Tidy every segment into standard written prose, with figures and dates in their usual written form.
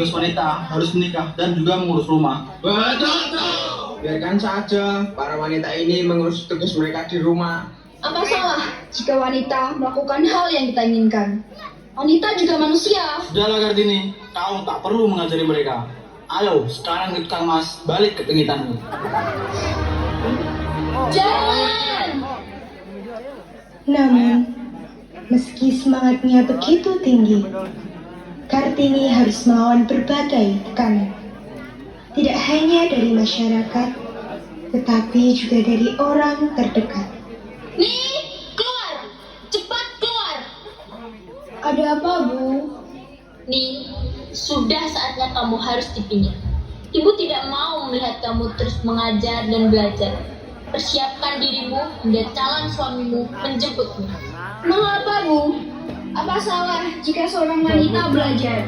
tugas wanita harus menikah dan juga mengurus rumah. Betul. Biarkan saja para wanita ini mengurus tugas mereka di rumah. Apa salah jika wanita melakukan hal yang kita inginkan? Wanita juga manusia. Sudahlah Kartini, kau tak perlu mengajari mereka. Ayo, sekarang ikut Kang Mas, balik ke pengitanmu. Jangan! Namun, meski semangatnya begitu tinggi, Kartini harus melawan berbagai tekanan. Tidak hanya dari masyarakat, tetapi juga dari orang terdekat. Nih, keluar! Cepat keluar! Ada apa, Bu? Nih, sudah saatnya kamu harus dipinjam. Ibu tidak mau melihat kamu terus mengajar dan belajar. Persiapkan dirimu hingga calon suamimu menjemputmu. Mengapa, Bu? Apa salah jika seorang wanita belajar?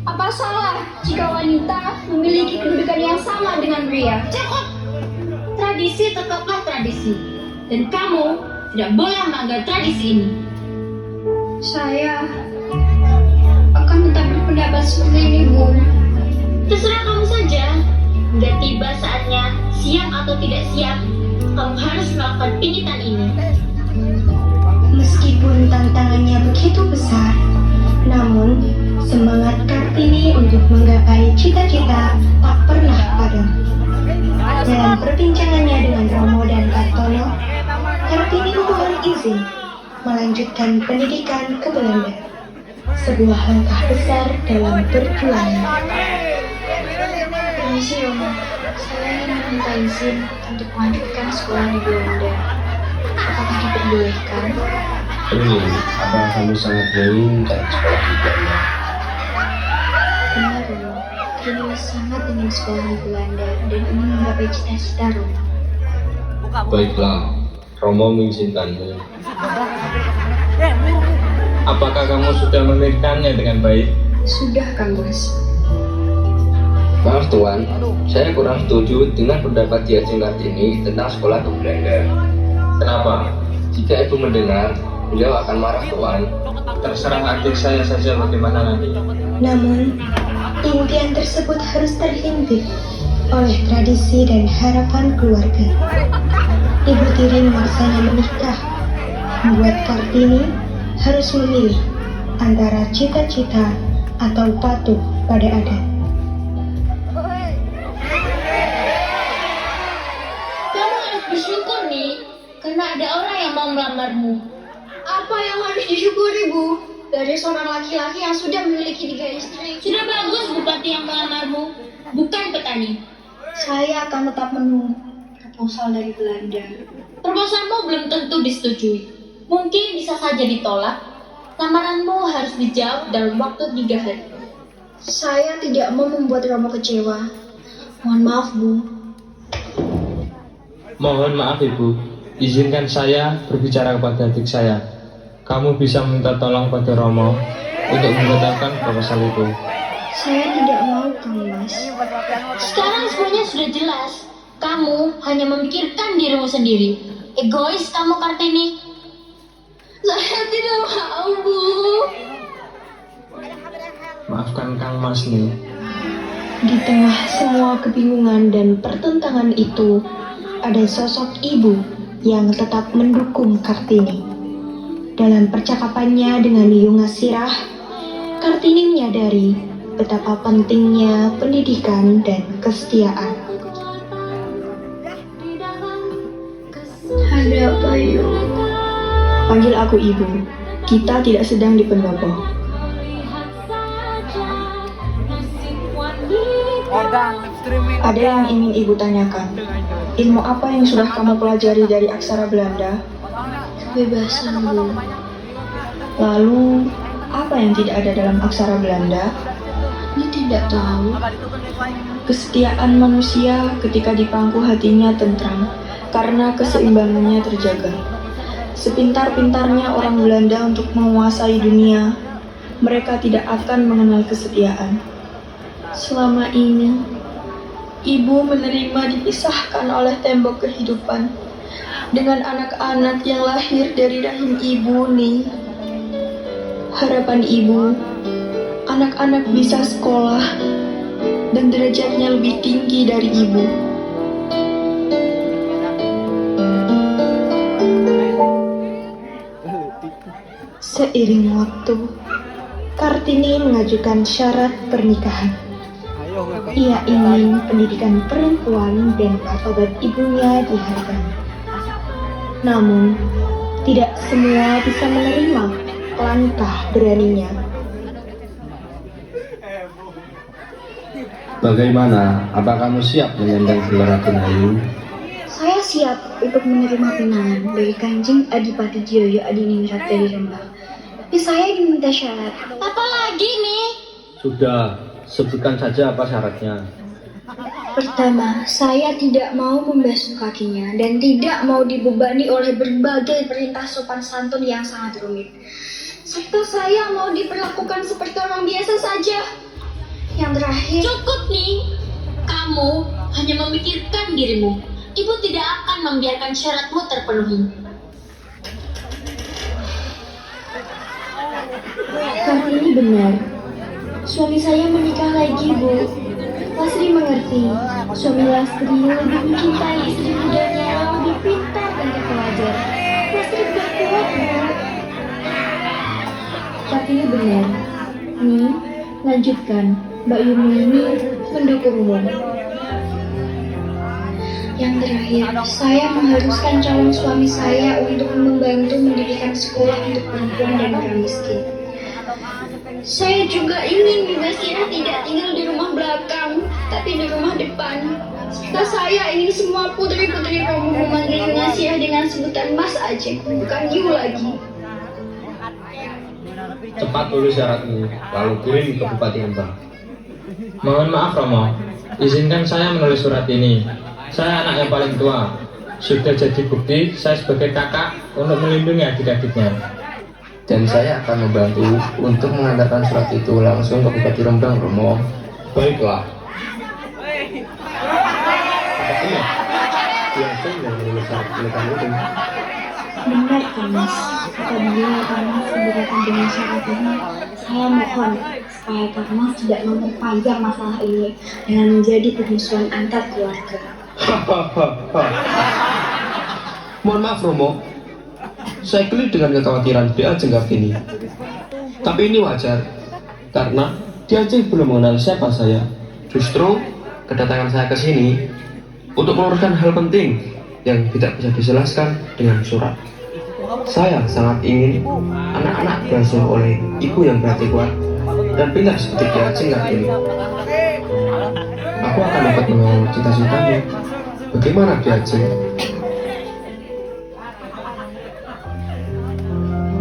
Apa salah jika wanita memiliki kedudukan yang sama dengan pria? Cukup! Tradisi tetaplah tradisi. Dan kamu tidak boleh melanggar tradisi ini. Saya akan tetap berpendapat seperti ini, Bu. Terserah kamu saja. Hingga tiba saatnya, siap atau tidak siap, kamu harus melakukan pingitan ini. Meskipun tantangannya begitu besar, namun semangat Kartini untuk menggapai cita-cita tak pernah padam. Dalam perbincangannya dengan Romo dan Kartono, Kartini memohon izin melanjutkan pendidikan ke Belanda. Sebuah langkah besar dalam perjuangan. Permisi, Romo. Saya ingin meminta izin untuk melanjutkan sekolah di Belanda. Apakah diperbolehkan? Apa kamu sangat menginginkan sekolah di Belanda? Benar, Romo. Kini sangat ingin sekolah di Belanda dan ingin menggapai cita-cita Romo. Baiklah, Romo mengizinkanmu. Apakah kamu sudah memikirkannya dengan baik? Sudah, Kang Mas. Maaf Tuan, saya kurang setuju dengan pendapat Dia Kartini tentang sekolah ke Belanda. Kenapa? Jika Ibu mendengar, beliau akan marah Tuan. Terserah adik saya saja bagaimana nanti. Namun, impian tersebut harus terhimpit oleh tradisi dan harapan keluarga. Ibu tiri memaksanya menikah, membuat Kartini harus memilih antara cita-cita atau patuh pada adat. Kamu harus bersyukur nih, karena ada orang yang mau melamarmu. Apa yang harus disyukuri, Bu? Dari seorang laki-laki yang sudah memiliki 3 istri. Sudah bagus bupati yang melamarmu, bukan petani. Saya akan tetap menunggu proposal dari Belanda. Proposalmu belum tentu disetujui. Mungkin bisa saja ditolak. Lamaranmu harus dijawab dalam waktu 3 hari. Saya tidak mau membuat Romo kecewa. Mohon maaf, Bu. Mohon maaf Ibu, izinkan saya berbicara kepada adik saya. Kamu bisa minta tolong pada Romo untuk membatalkan proposal itu. Saya tidak mau, Kang Mas. Sekarang semuanya sudah jelas. Kamu hanya memikirkan dirimu sendiri. Egois kamu, Kartini. Saya tidak mau, Bu. Maafkan Kang Mas nih. Di tengah semua kebingungan dan pertentangan itu, ada sosok ibu yang tetap mendukung Kartini. Dalam percakapannya dengan Yunga Sirah, Kartini menyadari betapa pentingnya pendidikan dan kesetiaan. Ada apa, Yu? Panggil aku ibu, kita tidak sedang di pendopo. Ada yang ingin ibu tanyakan. Ilmu apa yang sudah kamu pelajari dari aksara Belanda? Kebebasan, Bu. Lalu, apa yang tidak ada dalam aksara Belanda? Ini tidak tahu. Kesetiaan manusia ketika dipangku hatinya tentram, karena keseimbangannya terjaga. Sepintar-pintarnya orang Belanda untuk menguasai dunia, mereka tidak akan mengenal kesetiaan. Selama ini, ibu menerima dipisahkan oleh tembok kehidupan dengan anak-anak yang lahir dari rahim ibu nih. Harapan ibu, anak-anak bisa sekolah dan derajatnya lebih tinggi dari ibu. Seiring waktu, Kartini mengajukan syarat pernikahan. Ia ingin pendidikan perempuan dan martabat ibunya dihargai. Namun, tidak semua bisa menerima langkah beraninya. Bagaimana? Apa kamu siap menyandang gelar Raden Ayu? Saya siap untuk menerima pinangan dari Kanjeng Adipati Dioyo Adiningrat dari Rembang. Tapi saya diminta syarat. Apa lagi nih? Sudah, sebutkan saja apa syaratnya. Pertama, saya tidak mau membasuh kakinya dan tidak mau dibebani oleh berbagai perintah sopan santun yang sangat rumit. Serta saya mau diperlakukan seperti orang biasa saja. Yang terakhir, Cukup nih. Kamu hanya memikirkan dirimu. Ibu tidak akan membiarkan syaratmu terpenuhi. Kartini benar. Suami saya menikah lagi, Bu. Lasri mengerti. Suami Lasri lebih mencintai istri mudanya yang lebih pintar dan terpelajar. Lasri berkuat, Bu. Kartini benar. Nih, lanjutkan. Mbak Yumi ini mendukungmu. Yang terakhir, saya mengharuskan calon suami saya untuk membantu mendirikan sekolah untuk perempuan dan orang miskin. Saya juga ingin Bunda Sirah tidak tinggal di rumah belakang, tapi di rumah depan. Serta saya ingin semua putri-putri Romo memanggil Bunda Sirah dengan sebutan Mas aja, bukan Yu lagi. Cepat tulis syaratmu, lalu kirim ke Bupati Rembang. Mohon maaf Romo, izinkan saya menulis surat ini. Saya anak yang paling tua. Sudah jadi bukti saya sebagai kakak untuk melindungi adik-adiknya. Dan saya akan membantu untuk mengantarkan surat itu langsung ke Bupati Rembang, Romo. Baiklah. Sepertinya Biasa yang menulis syarat pernikahan itu. Benar, Mas. Apabila Mas keberatan dengan syarat ini, saya mohon supaya Mas tidak memperpanjang masalah ini dengan menjadi permusuhan antar keluarga. Mohon maaf Romo, saya geli dengan kekhawatiran Bea Ajeng Kartini. Tapi ini wajar, karena Ki Ajeng belum mengenal siapa saya. Justru kedatangan saya ke sini untuk meluruskan hal penting yang tidak bisa dijelaskan dengan surat. Saya sangat ingin anak-anak diasuh oleh ibu yang berhati kuat dan pintar seperti Ki Ajeng Kartini. Aku akan dapat mengawal cita-citamu. Bagaimana Ki Ajeng?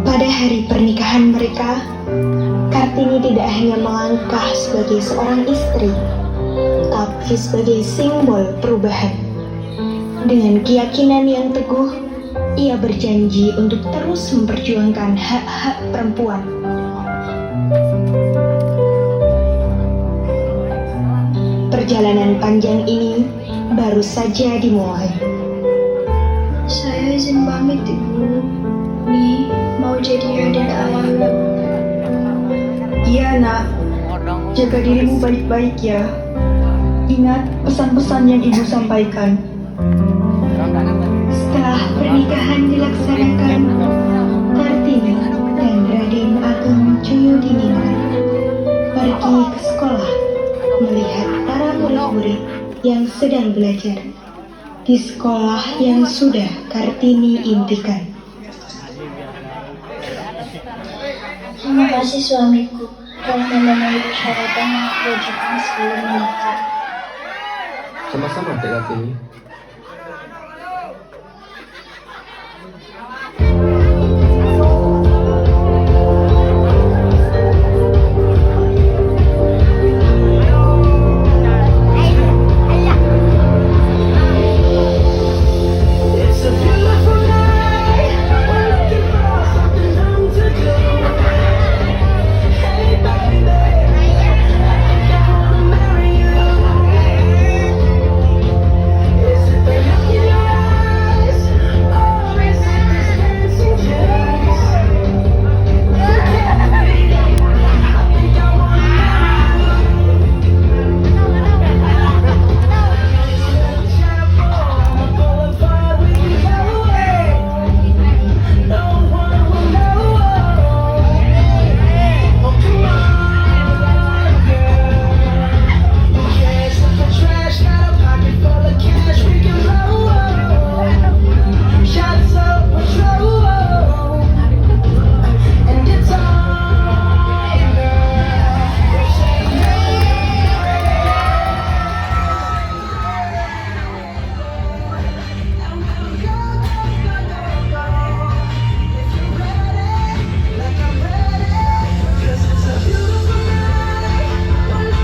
Pada hari pernikahan mereka, Kartini tidak hanya melangkah sebagai seorang istri, tapi sebagai simbol perubahan. Dengan keyakinan yang teguh, ia berjanji untuk terus memperjuangkan hak-hak perempuan. Perjalanan panjang ini baru saja dimulai. Saya izin pamit, Ibu. Nih, mau jadi Raden Ayu. Iya, Nak. Jaga dirimu baik-baik ya. Ingat pesan-pesan yang Ibu sampaikan. Setelah pernikahan dilaksanakan, Kartini dan Raden Ageng Joyodiningrat pergi ke sekolah melihat para murid-murid yang sedang belajar di sekolah yang sudah Kartini impikan. Terima kasih suamiku telah memenuhi persyaratan yang aku ajukan sebelum menikah. Sama-sama Dek Kartini.